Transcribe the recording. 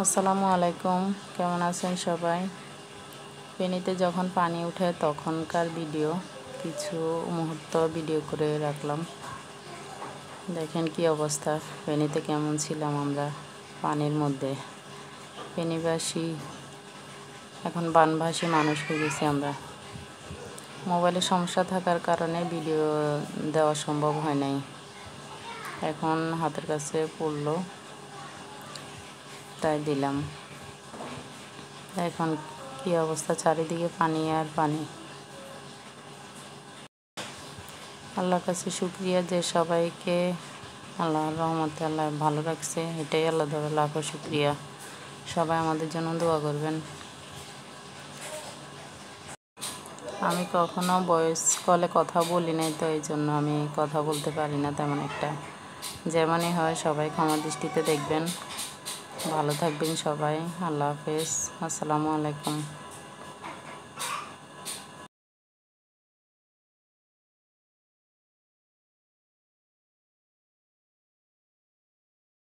আসসালামু আলাইকুম, কেমন আছেন সবাই? ফেনীতে যখন পানি উঠে তখনকার ভিডিও কিছু মুহূর্ত ভিডিও করে রাখলাম। দেখেন কি অবস্থা, ফেনীতে কেমন ছিলাম আমরা পানির মধ্যে। ফেনীবাসী এখন বানভাসী মানুষ হয়ে গেছি আমরা। মোবাইলের সমস্যা থাকার কারণে ভিডিও দেওয়া সম্ভব হয় নাই। এখন হাতের কাছে পড়লো তাই দিলাম। এখন কি অবস্থা, চারিদিকে পানি আর পানি। আল্লাহর কাছে শুকরিয়া যে সবাইকে আল্লাহর রহমতে আল্লাহ ভালো রাখছে, এটাই আল্লাহ ধরে লাখো শুকরিয়া। সবাই আমাদের জন্য দোয়া করবেন। আমি কখনো ভয়েস কলে কথা বলি নাই, তো এই জন্য আমি কথা বলতে পারি না তেমন একটা। যেমনই হয় সবাই ক্ষমা দৃষ্টিতে দেখবেন। ভালো থাকবেন সবাই। আল্লাহ হাফেজ। আসসালামু আলাইকুম।